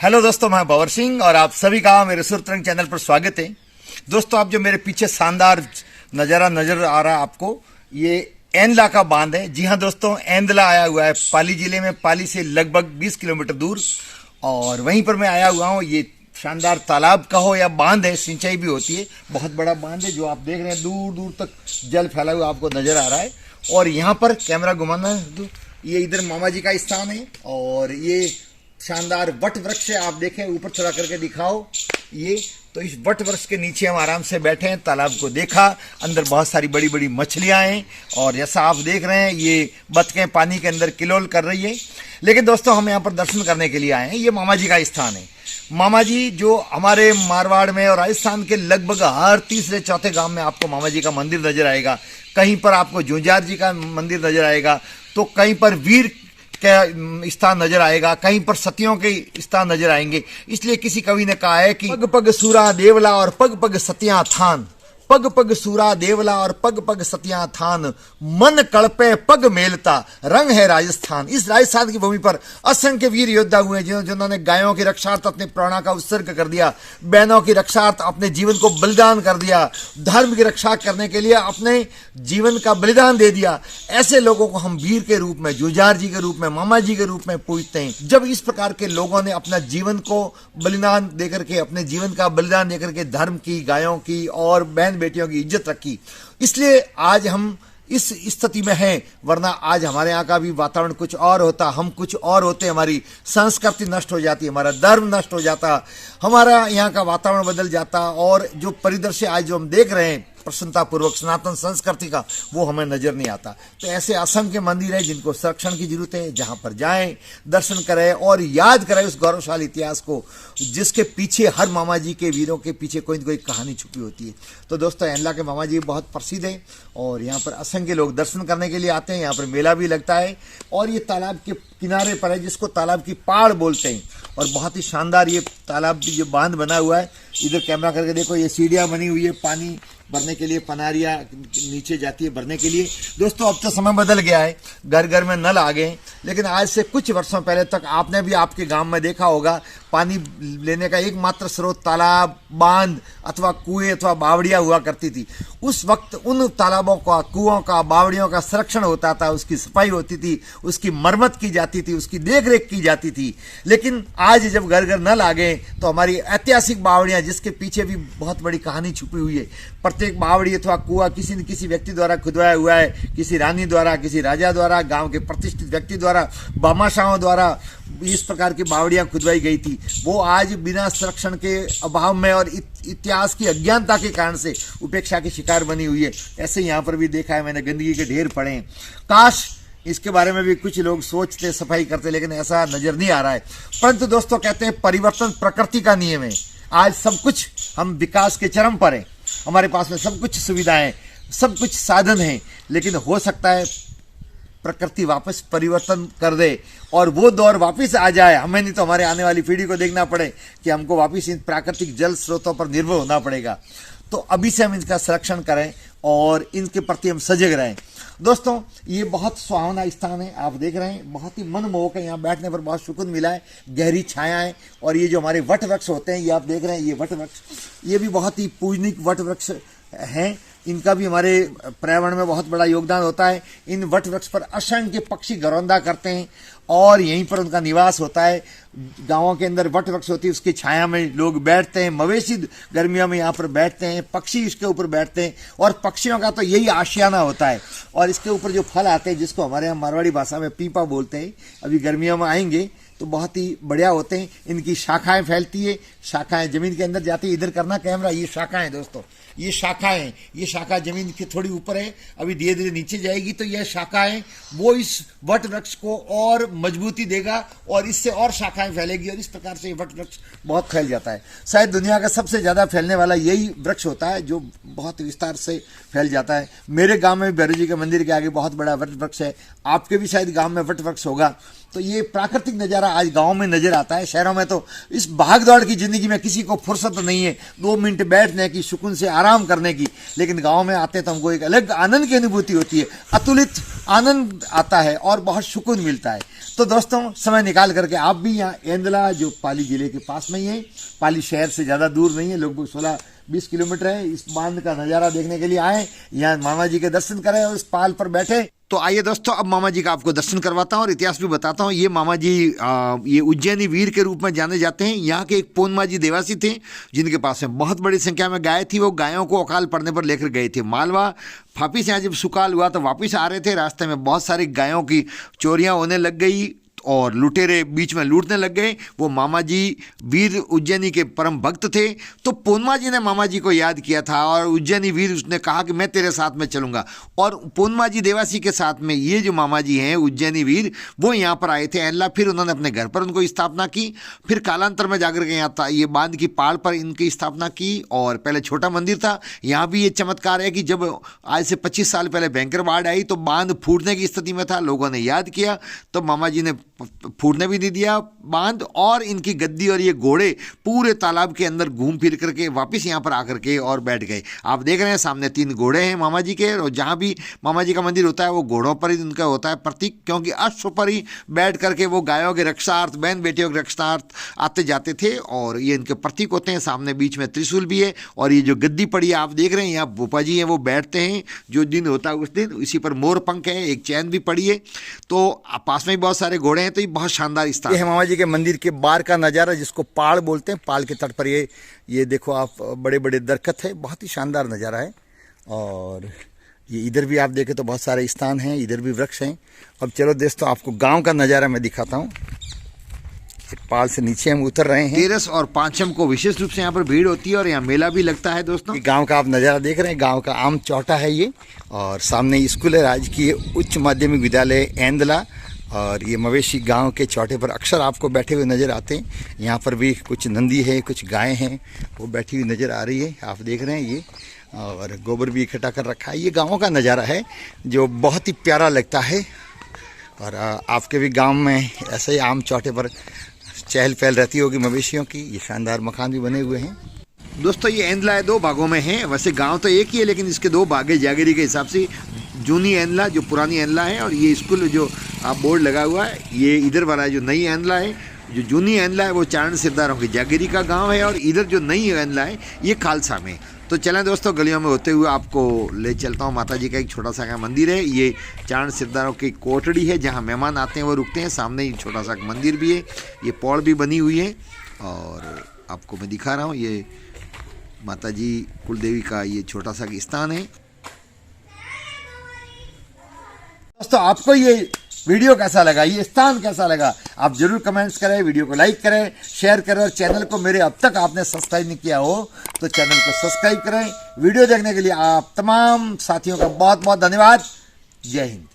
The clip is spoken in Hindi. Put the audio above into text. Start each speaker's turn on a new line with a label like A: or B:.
A: हेलो दोस्तों, मैं भंवर सिंह और आप सभी का मेरे सुरतरंग चैनल पर स्वागत है। दोस्तों, आप जो मेरे पीछे शानदार नज़ारा नजर आ रहा है आपको, ये एंदला का बांध है। जी हाँ दोस्तों, एंदला आया हुआ है पाली जिले में, पाली से लगभग 20 किलोमीटर दूर। और वहीं पर मैं आया हुआ हूँ। ये शानदार तालाब का हो या बांध है, सिंचाई भी होती है। बहुत बड़ा बांध है जो आप देख रहे हैं, दूर दूर तक जल फैला हुआ आपको नजर आ रहा है। और यहाँ पर कैमरा घुमाना, ये इधर मामा जी का स्थान है। और ये शानदार वट वृक्ष है, आप देखें ऊपर थोड़ा करके दिखाओ। ये तो इस वट वृक्ष के नीचे हम आराम से बैठे हैं, तालाब को देखा, अंदर बहुत सारी बड़ी बड़ी मछलियां हैं। और जैसा आप देख रहे हैं, ये बतखें पानी के अंदर किलोल कर रही है। लेकिन दोस्तों, हम यहाँ पर दर्शन करने के लिए आए हैं। ये मामा जी का स्थान है। मामा जी जो हमारे मारवाड़ में और राजस्थान के लगभग हर तीसरे चौथे गांव में आपको मामा जी का मंदिर नजर आएगा। कहीं पर आपको जूझार जी का मंदिर नजर आएगा, तो कहीं पर वीर के स्थान नजर आएगा, कहीं पर सतियों के स्थान नजर आएंगे। इसलिए किसी कवि ने कहा है कि पग पग सूरा देवला और पग पग सतिया थान, पग पग सूरा देवला और पग पग सतिया थान, मन कड़पे पग मेलता रंग है राजस्थान। इस राजस्थान की भूमि पर असंख्य वीर योद्धा हुए जिन्होंने गायों की रक्षार्थ अपने प्राणों का उत्सर्ग कर दिया, बहनों की रक्षार्थ अपने जीवन को बलिदान कर दिया, धर्म की रक्षा करने के लिए अपने जीवन का बलिदान दे दिया। ऐसे लोगों को हम वीर के रूप में, जुझार जी के रूप में, मामा जी के रूप में पूजते हैं। जब इस प्रकार के लोगों ने अपना जीवन को बलिदान देकर के, अपने जीवन का बलिदान देकर के धर्म की, गायों की और बहन बेटियों की इज्जत रखी, इसलिए आज हम इस स्थिति में हैं। वरना आज हमारे यहाँ का भी वातावरण कुछ और होता, हम कुछ और होते, हमारी संस्कृति नष्ट हो जाती, हमारा धर्म नष्ट हो जाता, हमारा यहाँ का वातावरण बदल जाता। और जो परिदृश्य आज जो हम देख रहे हैं प्रसन्नता पूर्वक सनातन संस्कृति का, वो हमें नजर नहीं आता। तो ऐसे असंख्य मंदिर है जिनको संरक्षण की जरूरत है, जहां पर जाएं, दर्शन करें और याद करें उस गौरवशाली इतिहास को, जिसके पीछे हर मामा जी के वीरों के पीछे कोई न कोई कहानी छुपी होती है। तो दोस्तों, एंदला के मामा जी बहुत प्रसिद्ध है और यहाँ पर असंख्य लोग दर्शन करने के लिए आते हैं। यहाँ पर मेला भी लगता है और ये तालाब के किनारे पर है, जिसको तालाब की पाड़ बोलते हैं। और बहुत ही शानदार ये तालाब भी जो बांध बना हुआ है, इधर कैमरा करके देखो, ये सीढ़ियाँ बनी हुई है पानी भरने के लिए, पनारियाँ नीचे जाती है भरने के लिए। दोस्तों, अब तो समय बदल गया है, घर घर में नल आ गए। लेकिन आज से कुछ वर्षों पहले तक आपने भी आपके गांव में देखा होगा, पानी लेने का एकमात्र स्रोत तालाब, बांध अथवा कुएं अथवा बावड़ियाँ हुआ करती थी। उस वक्त उन तालाबों का, कुओं का, बावड़ियों का संरक्षण होता था, उसकी सफाई होती थी, उसकी मरम्मत की जाती थी, उसकी देखरेख की जाती थी। लेकिन आज जब घर घर नल आ गए, तो हमारी ऐतिहासिक बावड़ियाँ, जिसके पीछे भी बहुत बड़ी कहानी छुपी हुई है, प्रत्येक बावड़ी अथवा कुआ किसी न किसी व्यक्ति द्वारा खुदवाया हुआ है, किसी रानी द्वारा, किसी राजा द्वारा, गांव के प्रतिष्ठित व्यक्ति द्वारा, भामाशाहों द्वारा इस प्रकार की बावड़ियां खुदवाई गई थी। वो आज बिना संरक्षण के अभाव में और इतिहास की अज्ञानता के कारण से उपेक्षा की शिकार बनी हुई है। ऐसे यहाँ पर भी देखा है मैंने, गंदगी के ढेर पड़े हैं। काश इसके बारे में भी कुछ लोग सोचते, सफाई करते, लेकिन ऐसा नजर नहीं आ रहा है। परंतु दोस्तों, कहते हैं परिवर्तन प्रकृति का नियम है। आज सब कुछ, हम विकास के चरम पर हैं, हमारे पास में सब कुछ सुविधाएं, सब कुछ साधन हैं, लेकिन हो सकता है प्रकृति वापस परिवर्तन कर दे और वो दौर वापस आ जाए। हमें नहीं तो हमारे आने वाली पीढ़ी को देखना पड़े कि हमको वापस इन प्राकृतिक जल स्रोतों पर निर्भर होना पड़ेगा। तो अभी से हम इनका संरक्षण करें और इनके प्रति हम सजग रहें। दोस्तों, ये बहुत सुहावना स्थान है, आप देख रहे हैं, बहुत ही मनमोहक है। यहाँ बैठने पर बहुत सुकून मिला है, गहरी छायाएं। और ये जो हमारे वट वृक्ष होते हैं, ये आप देख रहे हैं, ये वट वृक्ष, ये भी बहुत ही पूजनीय वट वृक्ष हैं। इनका भी हमारे पर्यावरण में बहुत बड़ा योगदान होता है। इन वट वृक्ष पर असंख्य पक्षी घरौंदा करते हैं और यहीं पर उनका निवास होता है। गांवों के अंदर वट वृक्ष होती है, उसकी छाया में लोग बैठते हैं। मवेशी गर्मियों में यहाँ पर बैठते हैं, पक्षी इसके ऊपर बैठते हैं और पक्षियों का तो यही आशियाना होता है। और इसके ऊपर जो फल आते हैं, जिसको हमारे यहाँ मारवाड़ी भाषा में पीपा बोलते हैं, अभी गर्मियों में आएंगे तो बहुत ही बढ़िया होते हैं। इनकी शाखाएं फैलती है, शाखाएं जमीन के अंदर जाती है। इधर करना कैमरा, ये शाखाएं दोस्तों, ये शाखाएं, ये शाखा जमीन के थोड़ी ऊपर है, अभी धीरे धीरे नीचे जाएगी। तो यह शाखाएं वो इस वट वृक्ष को और मजबूती देगा और इससे और शाखाएं फैलेगी और इस प्रकार से वट वृक्ष बहुत फैल जाता है। शायद दुनिया का सबसे ज्यादा फैलने वाला यही वृक्ष होता है, जो बहुत विस्तार से फैल जाता है। मेरे गांव में भैरव जी के मंदिर के आगे बहुत बड़ा वट वृक्ष है, आपके भी शायद गांव में वट वृक्ष होगा। तो ये प्राकृतिक नज़ारा आज गांव में नजर आता है। शहरों में तो इस भाग दौड़ की जिंदगी में किसी को फुर्सत नहीं है 2 मिनट बैठने की, सुकून से आराम करने की। लेकिन गांव में आते हैं तो हमको एक अलग आनंद की अनुभूति होती है, अतुलित आनंद आता है और बहुत सुकून मिलता है। तो दोस्तों समय निकाल करके आप भी यहाँ एंदला जो पाली जिले के पास में ही है, पाली शहर से ज़्यादा दूर नहीं है, लगभग 16-20 किलोमीटर है, इस बांध का नज़ारा देखने के लिए आए, यहाँ मामा जी के दर्शन करें और इस पाल पर बैठे। तो आइए दोस्तों, अब मामा जी का आपको दर्शन करवाता हूँ और इतिहास भी बताता हूँ। ये मामा जी ये उज्जैनी वीर के रूप में जाने जाते हैं। यहाँ के एक पोनमा जी देवासी थे जिनके पास में बहुत बड़ी संख्या में गाय थी। वो गायों को अकाल पड़ने पर लेकर गए थे मालवा। फाफी से यहाँ जब सुकाल हुआ तो वापस आ रहे थे, रास्ते में बहुत सारी गायों की चोरियाँ होने लग गई और लुटेरे बीच में लूटने लग गए। वो मामा जी वीर उज्जैनी के परम भक्त थे, तो पोनमा जी ने मामा जी को याद किया था और उज्जैनी वीर उसने कहा कि मैं तेरे साथ में चलूंगा। और पोनमा जी देवासी के साथ में ये जो मामा जी हैं उज्जैनी वीर, वो यहाँ पर आए थे एनला। फिर उन्होंने अपने घर पर उनको स्थापना की। फिर कालांतर में जाकर के यहाँ ये बांध की पाड़ पर इनकी स्थापना की। और पहले छोटा मंदिर था। यहाँ भी ये चमत्कार है कि जब आज से 25 साल पहले भयंकर बाढ़ आई तो बांध फूटने की स्थिति में था, लोगों ने याद किया तो मामा जी ने फूटने भी नहीं दिया बांध। और इनकी गद्दी और ये घोड़े पूरे तालाब के अंदर घूम फिर करके वापस यहाँ पर आकर के और बैठ गए। आप देख रहे हैं सामने 3 घोड़े हैं मामा जी के, और जहाँ भी मामा जी का मंदिर होता है वो घोड़ों पर ही उनका होता है प्रतीक, क्योंकि अश्व पर ही बैठ करके वो गायों के रक्षार्थ, बहन बेटियों के रक्षार्थ आते जाते थे। और ये इनके प्रतीक होते हैं। सामने बीच में त्रिशूल भी है और ये जो गद्दी पड़ी है आप देख रहे हैं, यहाँ भूपा जी हैं वो बैठते हैं जो दिन होता है उस दिन। इसी पर मोर पंख है, एक चैन भी पड़ी है। तो पास में भी बहुत सारे घोड़े हैं। तो ये बहुत शानदार स्थान है मामा जी के मंदिर के बाहर का नज़ारा, जिसको पाड़ बोलते हैं। पाड़ के तट पर ये देखो आप, बड़े बड़े दरख्त है, बहुत ही शानदार नज़ारा है। और ये इधर भी आप देखें तो बहुत सारे स्थान हैं, इधर भी वृक्ष हैं। अब चलो दोस्तों आपको गांव का नज़ारा मैं दिखाता हूँ। पाल से नीचे हम उतर रहे हैं। तेरस और पांचम को विशेष रूप से यहाँ पर भीड़ होती है और यहाँ मेला भी लगता है दोस्तों। गांव का आप नज़ारा देख रहे हैं, गांव का आम चौटा है ये। और सामने स्कूल है राजकीय उच्च माध्यमिक विद्यालय एंदला। और ये मवेशी गांव के चौटे पर अक्सर आपको बैठे हुए नज़र आते हैं। यहाँ पर भी कुछ नंदी है, कुछ गायें हैं, वो बैठी हुई नज़र आ रही है, आप देख रहे हैं ये। और गोबर भी इकट्ठा कर रखा है। ये गाँव का नज़ारा है जो बहुत ही प्यारा लगता है। और आपके भी गाँव में ऐसे ही आम चौटे पर चहल पहल रहती होगी मवेशियों की। ये शानदार मकान भी बने हुए हैं। दोस्तों ये एंदला है, 2 भागों में है। वैसे गांव तो एक ही है लेकिन इसके 2 भाग है जागीरी के हिसाब से। जूनी एंदला जो पुरानी एंदला है, और ये स्कूल जो आप बोर्ड लगा हुआ है ये इधर वाला है जो नई एंदला है। जो जूनी एंदला है वो चारण सिरदारों की जागीरी का गाँव है, और इधर जो नई एंदला है ये खालसा में। तो चलें दोस्तों गलियों में होते हुए आपको ले चलता हूँ। माता जी का एक छोटा सा का मंदिर है। ये चारण सिरदारों की कोठड़ी है, जहाँ मेहमान आते हैं वो रुकते हैं। सामने ही छोटा सा मंदिर भी है, ये पौड़ भी बनी हुई है और आपको मैं दिखा रहा हूँ। ये माता जी कुलदेवी का ये छोटा सा स्थान है। दोस्तों आपको ये वीडियो कैसा लगा, ये स्थान कैसा लगा, आप जरूर कमेंट्स करें, वीडियो को लाइक करें, शेयर करें। और चैनल को मेरे अब तक आपने सब्सक्राइब नहीं किया हो तो चैनल को सब्सक्राइब करें। वीडियो देखने के लिए आप तमाम साथियों का बहुत बहुत धन्यवाद। जय हिंद।